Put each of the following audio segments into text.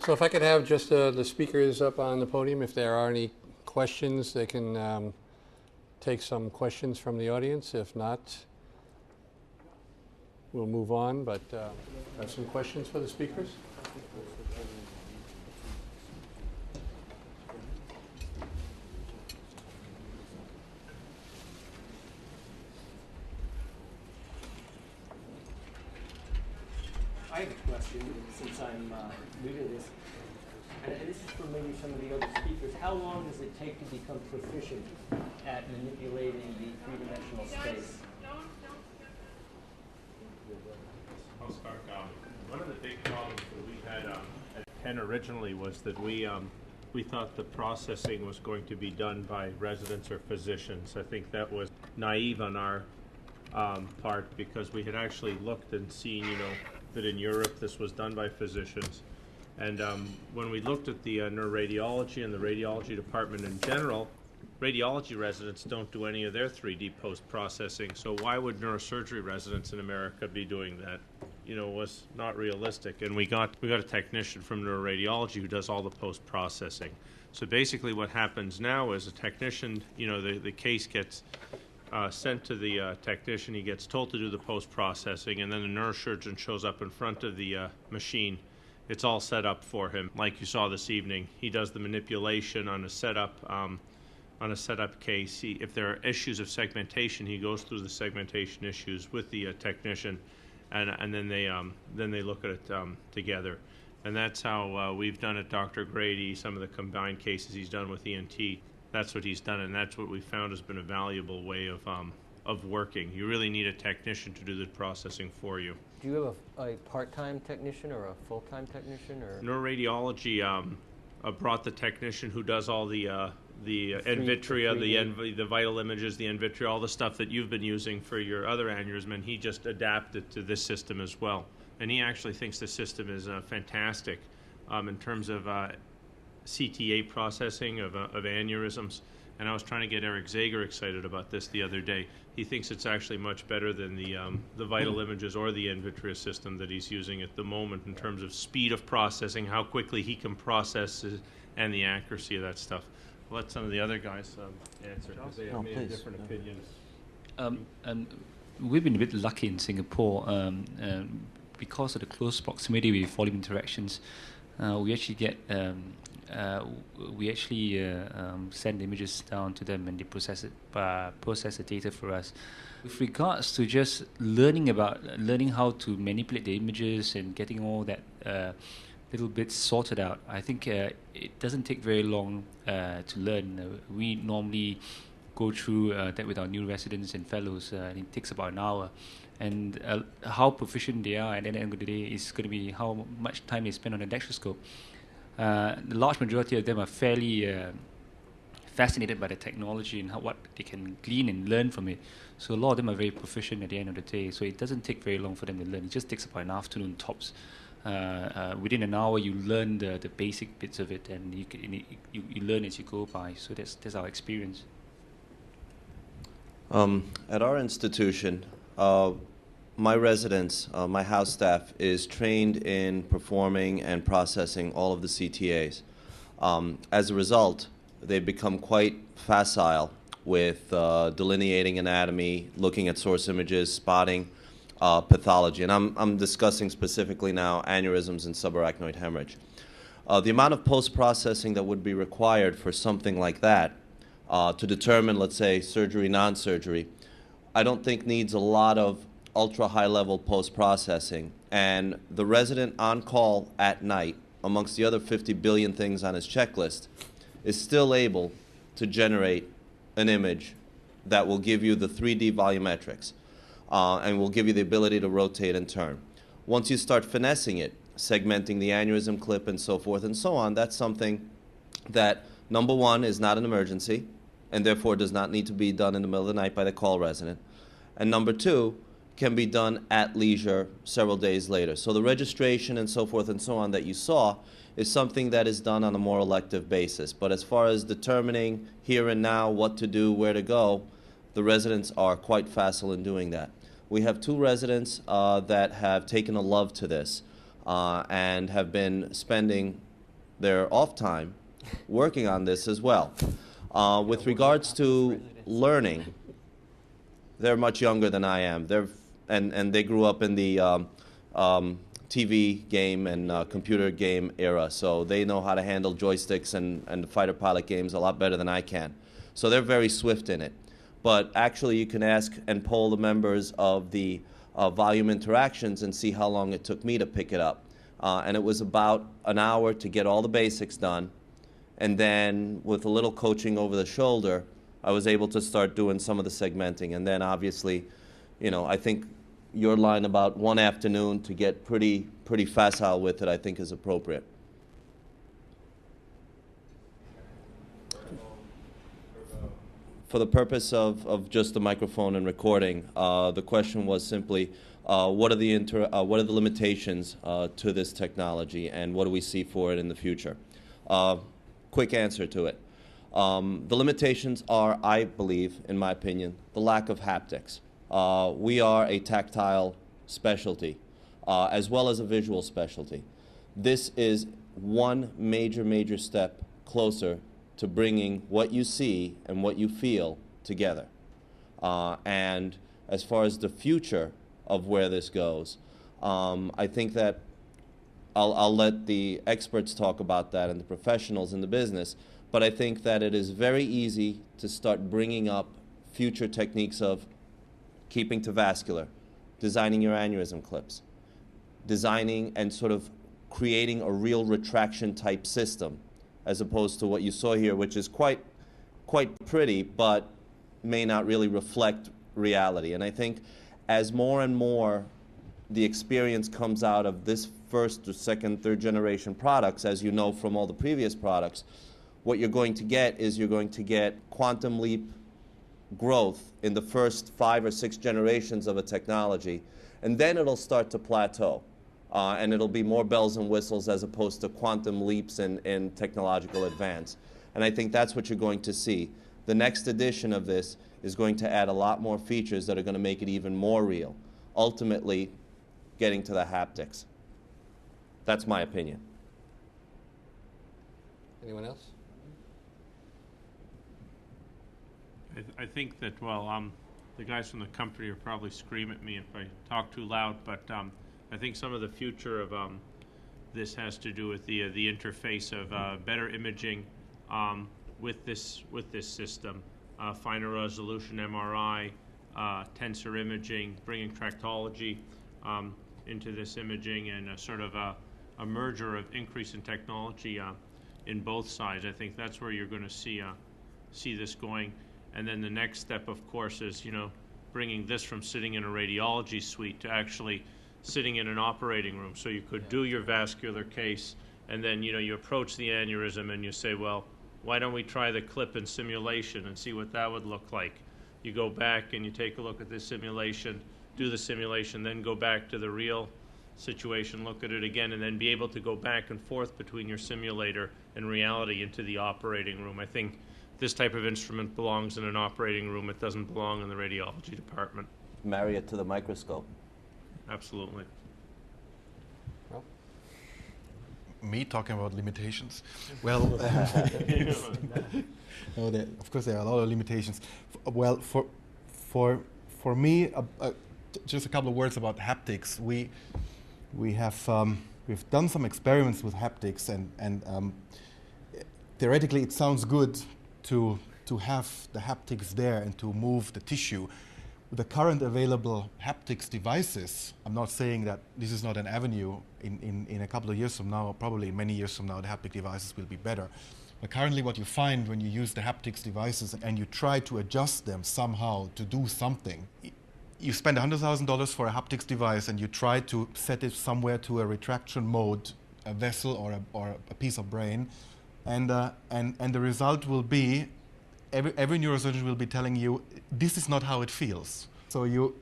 So if I could have just the speakers up on the podium, if there are any questions, they can take some questions from the audience. If not, we'll move on, but have some questions for the speakers? I have a question, since I'm new to this, and this is for maybe some of the other speakers. How long does it take to become proficient at manipulating the three-dimensional space? I'll start. One of the big problems that we had at Penn originally was that we thought the processing was going to be done by residents or physicians. I think that was naive on our part, because we had actually looked and seen, that in Europe this was done by physicians. And when we looked at the neuroradiology and the radiology department in general, radiology residents don't do any of their 3D post-processing, so why would neurosurgery residents in America be doing that? Was not realistic. And we got a technician from neuroradiology who does all the post-processing. So basically what happens now is a technician, the case gets sent to the technician, he gets told to do the post-processing, and then the neurosurgeon shows up in front of the machine. It's all set up for him, like you saw this evening. He does the manipulation on a setup case. If there are issues of segmentation, he goes through the segmentation issues with the technician, and then they look at it together. And that's how we've done it. Dr. Grady, some of the combined cases he's done with ENT, that's what he's done, and that's what we found has been a valuable way of working. You really need a technician to do the processing for you. Do you have a part-time technician or a full-time technician? Or Neuroradiology brought the technician who does all the envitria, the vital images, the envitria, all the stuff that you've been using for your other aneurysm, and he just adapted to this system as well. And he actually thinks the system is fantastic in terms of CTA processing of aneurysms. And I was trying to get Eric Zager excited about this the other day. He thinks it's actually much better than the vital images or the envitria system that he's using at the moment in terms of speed of processing, how quickly he can process and the accuracy of that stuff. I'll let some of the other guys answer, because they have made different opinions. We've been a bit lucky in Singapore because of the close proximity with volume interactions. We actually get send images down to them, and they process the data for us. With regards to just learning how to manipulate the images and getting all that little bits sorted out, I think it doesn't take very long to learn. We normally go through that with our new residents and fellows, and it takes about an hour. And how proficient they are at the end of the day is going to be how much time they spend on the Dextroscope. The large majority of them are fairly fascinated by the technology and what they can glean and learn from it. So a lot of them are very proficient at the end of the day. So it doesn't take very long for them to learn. It just takes about an afternoon tops. Within an hour, you learn the basic bits of it, and you learn as you go by. So that's our experience. At our institution, my residents, my house staff, is trained in performing and processing all of the CTAs. As a result, they've become quite facile with delineating anatomy, looking at source images, spotting pathology. And I'm discussing specifically now aneurysms and subarachnoid hemorrhage. The amount of post-processing that would be required for something like that to determine, let's say, surgery, non-surgery, I don't think needs a lot of ultra-high-level post-processing. And the resident on call at night, amongst the other 50 billion things on his checklist, is still able to generate an image that will give you the 3D volumetrics and will give you the ability to rotate and turn. Once you start finessing it, segmenting the aneurysm clip and so forth and so on, that's something that, number one, is not an emergency and therefore does not need to be done in the middle of the night by the call resident. And number two, can be done at leisure several days later. So the registration and so forth and so on that you saw is something that is done on a more elective basis. But as far as determining here and now what to do, where to go, the residents are quite facile in doing that. We have two residents that have taken a love to this and have been spending their off time working on this as well. With regards to learning, they're much younger than I am. And they grew up in the TV game and computer game era, so they know how to handle joysticks and fighter pilot games a lot better than I can. So they're very swift in it. But actually, you can ask and poll the members of the volume interactions and see how long it took me to pick it up. And it was about an hour to get all the basics done. And then with a little coaching over the shoulder, I was able to start doing some of the segmenting. And then obviously, you know, I think your line about one afternoon to get pretty facile with it, I think is appropriate. For the purpose of just the microphone and recording, the question was simply, what are the limitations to this technology, and what do we see for it in the future? Quick answer to it. The limitations are, I believe, in my opinion, the lack of haptics. We are a tactile specialty, as well as a visual specialty. This is one major step closer to bringing what you see and what you feel together. And as far as the future of where this goes, I think that I'll let the experts talk about that and the professionals in the business, but I think that it is very easy to start bringing up future techniques of keeping to vascular, designing your aneurysm clips, designing and sort of creating a real retraction type system, as opposed to what you saw here, which is quite pretty, but may not really reflect reality. And I think as more and more the experience comes out of this first or second, third generation products, as you know from all the previous products, what you're going to get is you're going to get quantum leap growth in the first 5 or 6 generations of a technology, and then it'll start to plateau. And it'll be more bells and whistles as opposed to quantum leaps in technological advance. And I think that's what you're going to see. The next edition of this is going to add a lot more features that are going to make it even more real, ultimately getting to the haptics. That's my opinion. Anyone else? I think that, well, the guys from the company will probably scream at me if I talk too loud, but I think some of the future of this has to do with the interface of better imaging with this system, finer resolution MRI, tensor imaging, bringing tractology into this imaging, and a sort of a merger of increase in technology in both sides. I think that's where you're going to see this going. And then the next step, of course, is, you know, bringing this from sitting in a radiology suite to actually sitting in an operating room. So you could do your vascular case, and then, you know, you approach the aneurysm and you say, well, why don't we try the clip in simulation and see what that would look like? You go back and you take a look at this simulation, do the simulation, then go back to the real situation, look at it again, and then be able to go back and forth between your simulator and reality into the operating room. I think this type of instrument belongs in an operating room. It doesn't belong in the radiology department. Marry it to the microscope. Absolutely. Well, me talking about limitations. Well, no, of course there are a lot of limitations. Well, for me, just a couple of words about haptics. We've done some experiments with haptics, and theoretically it sounds good to have the haptics there and to move the tissue. With the current available haptics devices, I'm not saying that this is not an avenue. In a couple of years from now, probably many years from now, the haptic devices will be better. But currently what you find when you use the haptics devices and you try to adjust them somehow to do something, you spend $100,000 for a haptics device and you try to set it somewhere to a retraction mode, a vessel or a piece of brain, and the result will be every neurosurgeon will be telling you this is not how it feels. So you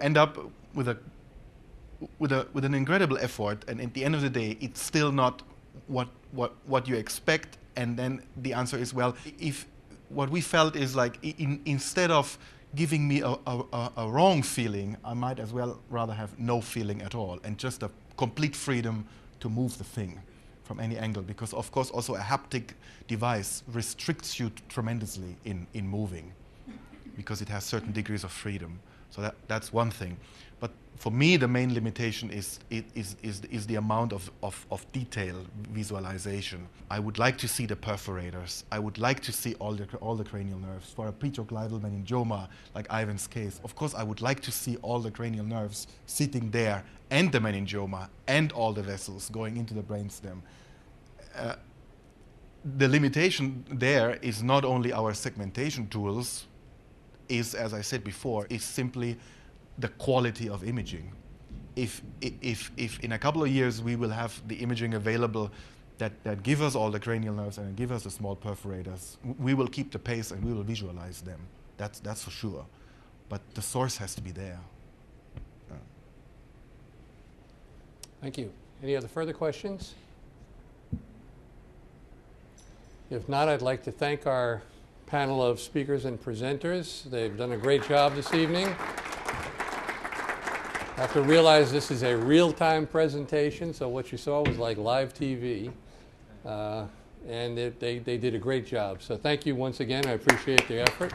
end up with an incredible effort, and at the end of the day, it's still not what you expect. And then the answer is, well, if what we felt is like instead of giving me a wrong feeling, I might as well rather have no feeling at all and just a complete freedom to move the thing. from any angle, because of course also a haptic device restricts you tremendously in moving, because it has certain degrees of freedom. So that's one thing. But for me, the main limitation is the amount of detail visualization. I would like to see the perforators. I would like to see all the cranial nerves. For a petrogliidal meningioma, like Ivan's case, of course I would like to see all the cranial nerves sitting there, and the meningioma, and all the vessels going into the brainstem. The limitation there is not only our segmentation tools, is, as I said before, is simply the quality of imaging. If in a couple of years we will have the imaging available that give us all the cranial nerves and give us the small perforators, we will keep the pace and we will visualize them. That's for sure. But the source has to be there. Thank you. Any other further questions? If not, I'd like to thank our panel of speakers and presenters. They've done a great job this evening. I have to realize this is a real-time presentation, so what you saw was like live TV. And they did a great job. So thank you once again. I appreciate the effort.